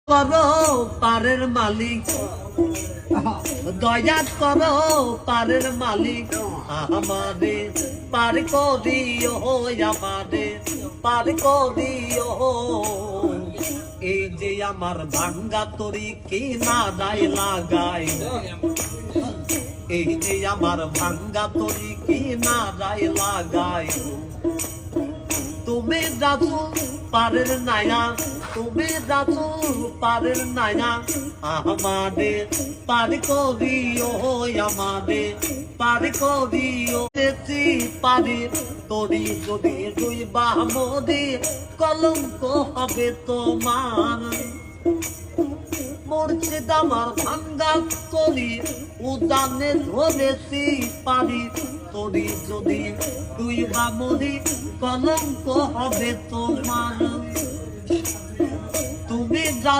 করো পারের মালিক, দয়া করো পারের মালিক, আমাদের পার করিও, আমাদের পার করিও। এই যে আমার ভাঙ্গা তরি কি না দায় লাগাই, এই যে আমার ভাঙ্গা তরি কি না দায় লাগাই। তুমি যাচু পারের নায়া, তুমি যাচু পারের নায়া, আমাদের পার করিও, আমাদের পার করিও। বেশি পারি তরি যদি দুই বামদি, কলঙ্ক হবে তোমার। মুর্শিদ আমার ভাঙ্গা তরি উদানে ধরেছি পারি তরি যদি দুই বামদি, কলঙ্ক হবে তোমার। তুমি যা